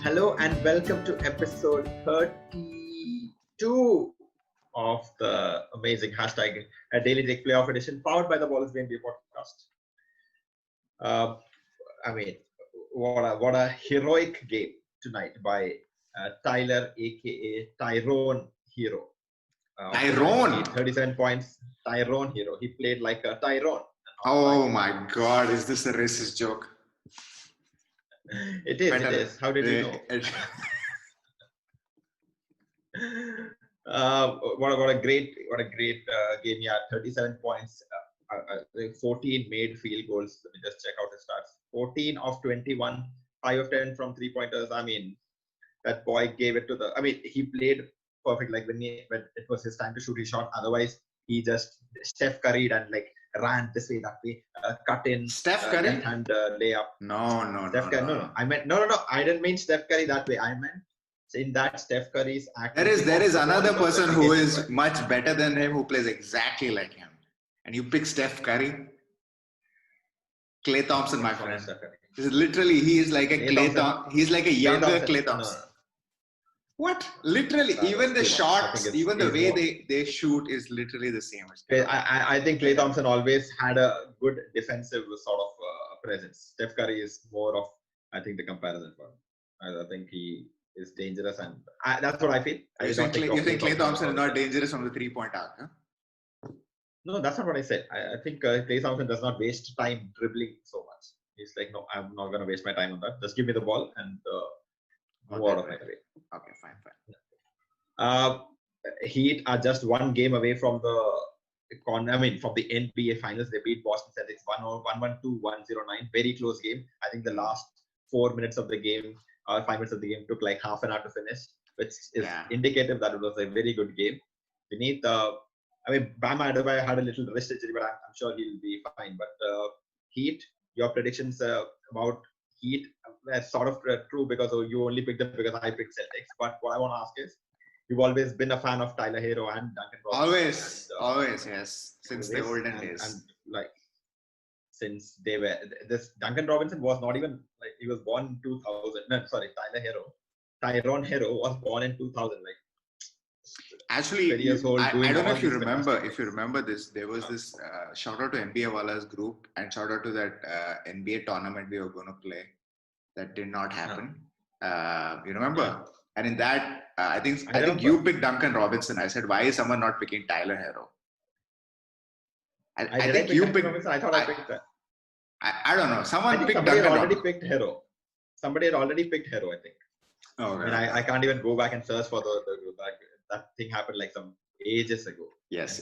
Hello and welcome to episode 32 of the amazing hashtag DailyTake Playoff Edition powered by the Wallace BNB podcast. I mean, what a heroic game tonight by Tyler, aka Tyronne Hero. Tyronne? 37 points. Tyronne Hero. He played like a Tyronne. Oh my God! Is this a racist joke? It is. It is. How did you know? What a great game! Yeah, 37 points, 14 made field goals. Let me just check out his stats. 14 of 21, 5 of 10 from 3-pointers. I mean, that boy gave it to the. I mean, he played perfect. Like when it was his time to shoot his shot. Otherwise, he just Steph Curry'd and like ran this way, that way, cut in. Steph Curry? Left-hand layup. No. Steph Curry. No. I meant no. I didn't mean Steph Curry that way. I meant in that Steph Curry's act. There is another person who is much better than him who plays exactly like him, and you pick Steph Curry. Klay Thompson, my friend. This is literally he is like a Klay Thompson. He's like a younger Klay Thompson. No. What? Literally, even the shots, even the way they shoot is literally the same. I think Klay Thompson always had a good defensive sort of presence. Steph Curry is more of, I think, the comparison for him. I think he is dangerous, and that's what I feel. You think Klay Thompson is not dangerous from the 3-point arc? Huh? No, that's not what I said. I think Klay Thompson does not waste time dribbling so much. He's like, no, I'm not going to waste my time on that. Just give me the ball and move out of my way. Okay, fine. Heat are just one game away from from the NBA Finals. They beat Boston Celtics 112-109. Very close game. I think the last 4 minutes of the game, 5 minutes of the game took like half an hour to finish, which is indicative that it was a very good game. Beneath, Bam Adebayo had a little wrist injury, but I'm sure he'll be fine. But Heat, your predictions about Heat are sort of true because you only picked them because I picked Celtics. But what I want to ask is, you've always been a fan of Tyler Hero and Duncan Robinson. Always, yes. Since the olden days. And like, since they were, this Duncan Robinson was not even, like, he was born in 2000. No, sorry, Tyronne Hero was born in 2000. Like, actually, I don't know if you remember. If you remember this, there was this shout out to NBA Walla's group and shout out to that NBA tournament we were going to play that did not happen. You remember? Yeah. And in that, I think you picked Duncan Robinson. I said, why is someone not picking Tyler Hero? I think you picked. Robinson. I thought I picked that. I don't know. Someone picked somebody Duncan had already Robinson. Picked Hero. Somebody had already picked Hero, I think. Oh, right. And I can't even go back and search for that thing happened like some ages ago. Yes.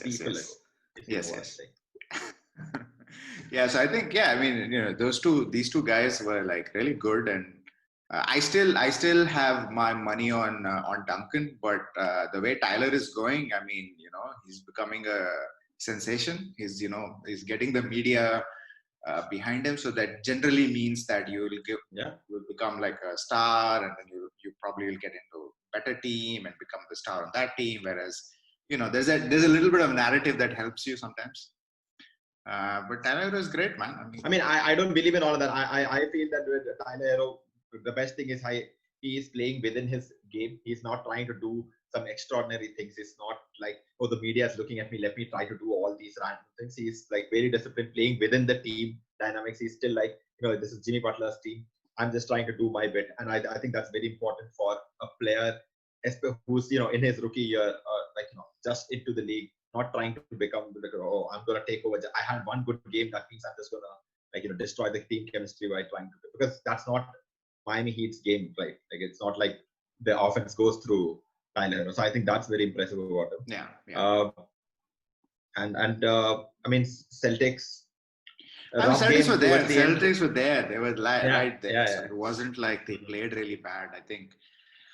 Yes. Yeah, so I think these two guys were like really good, and I still have my money on Duncan, but the way Tyler is going, he's becoming a sensation. He's getting the media behind him, so that generally means that you will become like a star, and then you probably will get into a better team and become the star on that team. Whereas there's a little bit of narrative that helps you sometimes. But Tyler Hero is great, man. I don't believe in all of that. I feel that with Tyler Hero, the best thing is he is playing within his game. He's not trying to do some extraordinary things. It's not like, oh, the media is looking at me, let me try to do all these random things. He's like very disciplined, playing within the team dynamics. He's still like, this is Jimmy Butler's team. I'm just trying to do my bit. And I think that's very important for a player who's, in his rookie year, just into the league, not trying to become like, oh, I'm going to take over. I had one good game. That means I'm just going to destroy the team chemistry by trying to, because that's not Miami Heat's game, right? Like, it's not like the offense goes through Tyler. So I think that's very impressive about him. Yeah. Celtics. Celtics were there. Celtics were there. They were right there. Yeah. So it wasn't like they played really bad. I think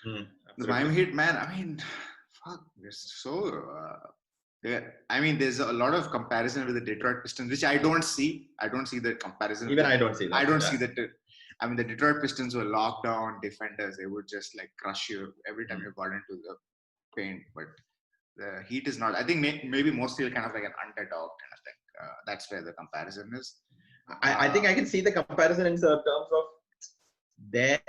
the Miami Heat, man. Fuck. They're so. There's a lot of comparison with the Detroit Pistons, which I don't see. I don't see the comparison. Even I don't see that. I don't see that. The Detroit Pistons were lockdown defenders. They would just like crush you every time you got into the paint. But the Heat is not. I think maybe mostly kind of like an underdog kind of thing. That's where the comparison is. I think I can see the comparison in terms of their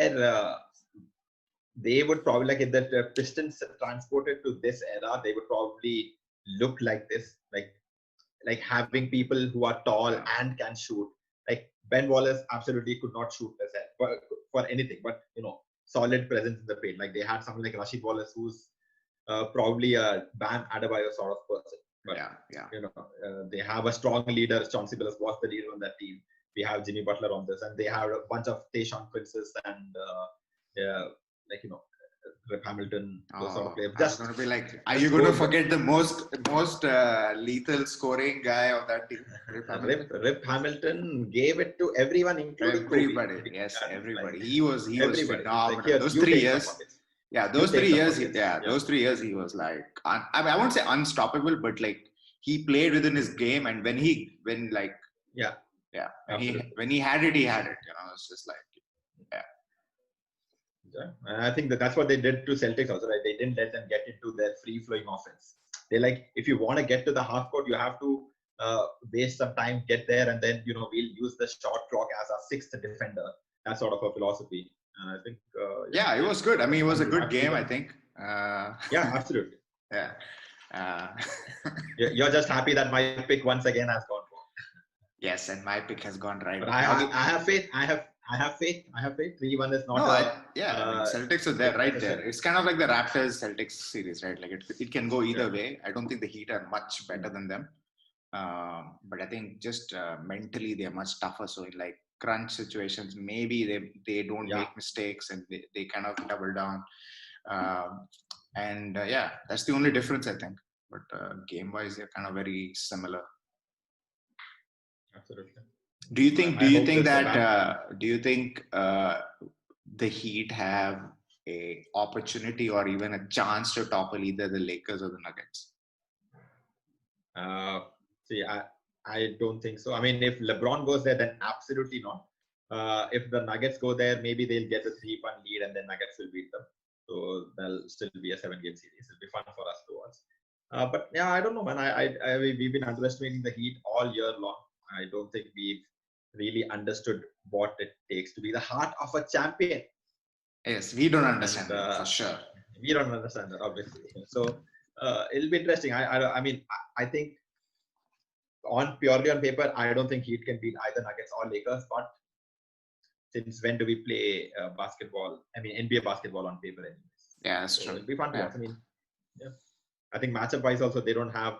they would probably, like, if the Pistons transported to this era, they would probably look like this, like having people who are tall and can shoot. Like Ben Wallace absolutely could not shoot for anything, but solid presence in the paint. Like they had someone like Rashid Wallace, who's probably a Bam Adebayo sort of person. But they have a strong leader. Chauncey Billups was the leader on that team. We have Jimmy Butler on this, and they have a bunch of Tayshaun Princes and Rip Hamilton, those sort of players. I was going to be like, are you going to forget the most lethal scoring guy of that team? Rip Hamilton gave it to everyone, including everybody. Kobe. Yes, everybody. He was phenomenal. Like, those 3 years. Yeah, those 3 years. Those 3 years he was like, I won't say unstoppable, but like he played within his game, and when he had it, he had it. It's just like, and I think that's what they did to Celtics also, right? They didn't let them get into their free-flowing offense. They like, if you want to get to the half court, you have to waste some time, get there, and then we'll use the shot clock as our sixth defender. That sort of a philosophy. And I think it was good. I mean, it was a good game, I think. Absolutely. Yeah. You're just happy that my pick once again has gone wrong. Yes, and my pick has gone right. But I have faith. I have faith. 3-1 is not. Celtics are there, right there. It's kind of like the Raptors Celtics series, right? Like it can go either way. I don't think the Heat are much better than them, but I think just mentally they are much tougher. So in like crunch situations, maybe they don't make mistakes and they kind of double down. That's the only difference, I think. But game wise, they're kind of very similar. Absolutely. Do you think the Heat have a opportunity or even a chance to topple either the Lakers or the Nuggets? I don't think so. I mean, if LeBron goes there, then absolutely not. If the Nuggets go there, maybe they'll get a 3-1 lead and then Nuggets will beat them. So there'll still be a 7-game series. It'll be fun for us to watch. But yeah, I don't know, man. We've been underestimating the Heat all year long. I don't think we've really understood what it takes to be the heart of a champion. Yes, we don't understand that for sure. We don't understand that, obviously. So it'll be interesting. I think purely on paper, I don't think Heat can beat either Nuggets or Lakers. But since when do we play basketball? I mean, NBA basketball on paper anyways. Yeah, that's true. It'll be fun to watch. I mean, I think matchup-wise also, they don't have a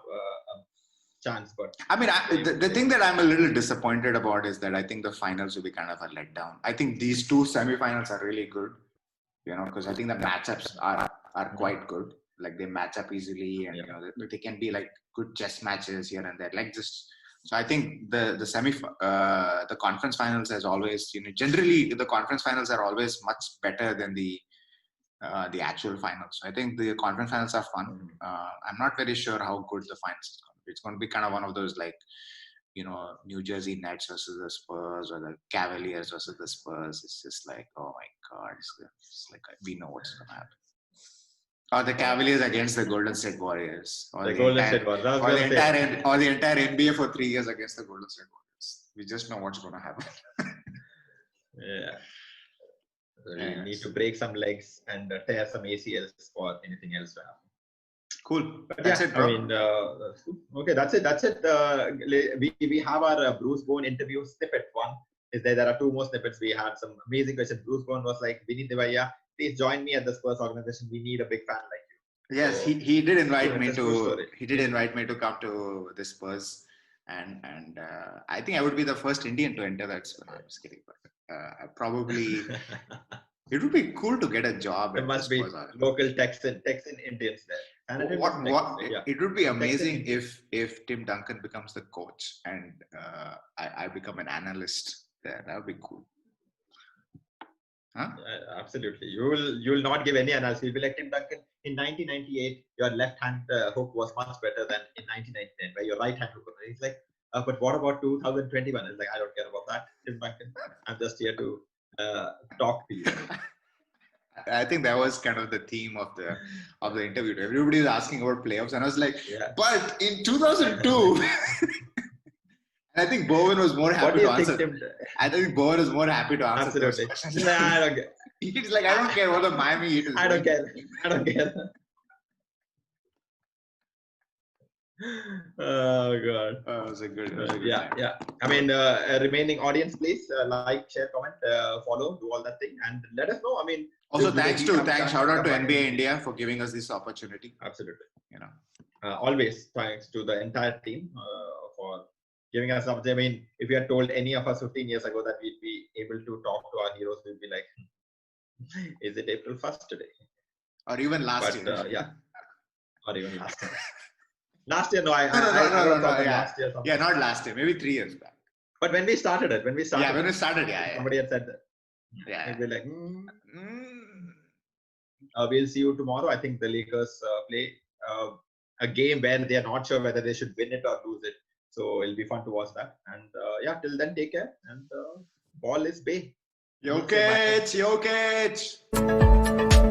chance. But I mean, the thing that I'm a little disappointed about is that I think the finals will be kind of a letdown. I think these two semifinals are really good, because I think the matchups are quite good. Like they match up easily, and they can be like good chess matches here and there. Like just so, I think the conference finals has always, generally the conference finals are always much better than the actual finals. So I think the conference finals are fun. I'm not very sure how good the finals is going to be. It's going to be kind of one of those like, New Jersey Nets versus the Spurs or the Cavaliers versus the Spurs. It's just like, oh my God, it's like we know what's going to happen. Or the Cavaliers against the Golden State Warriors. Or the entire NBA for 3 years against the Golden State Warriors. We just know what's going to happen. We need to break some legs and tear some ACLs for anything else to happen. Cool. That's it, bro. I mean, okay, that's it. We have our Bruce Bowen interview snippet one. There are two more snippets. We had some amazing questions. Bruce Bowen was like, Vinny Devaya, please join me at the Spurs organization. We need a big fan like you. Yes, so, he did invite me to. He did invite me to come to the Spurs, and I think I would be the first Indian to enter that. So I'm just kidding, but I probably. It would be cool to get a job. There must be local Texan Indians there. It would be amazing if Tim Duncan becomes the coach and I become an analyst there. That would be cool. Huh? Absolutely. You will not give any analysis. You'll be like Tim Duncan. In 1998, your left hand hook was much better than in 1999, where your right hand hook was. He's like, but what about 2021? It's like, I don't care about that, Tim Duncan. I'm just here to talk to you. I think that was kind of the theme of the interview. Everybody was asking about playoffs, and I was like, but in 2002. I think Bowen was more happy to answer. I think Bowen was more happy to answer those questions. He's like, I don't care what the Miami Heat is I don't doing. care. I don't care. Oh God. It was a good Yeah, time. yeah. I mean, remaining audience, please like, share, comment, follow, do all that thing, and let us know. I mean, Also, do the thanks Heat to have a chance shout out to come back NBA and- India for giving us this opportunity. Absolutely. You know, Always thanks to the entire team for giving us something. I mean, if you had told any of us 15 years ago that we'd be able to talk to our heroes, we'd be like, is it April 1st today? or even last But year. yeah, or even last year. Last year, no, I No, thought that yeah. last year. Yeah, not last year, maybe 3 years back. But when we started it, Yeah, when we started, yeah. somebody had said that. Yeah. We'd be like, Mm. we'll see you tomorrow. I think the Lakers play a game where they are not sure whether they should win it or lose it. So it'll be fun to watch that. And yeah, till then, take care. And ball is bay. Jokic.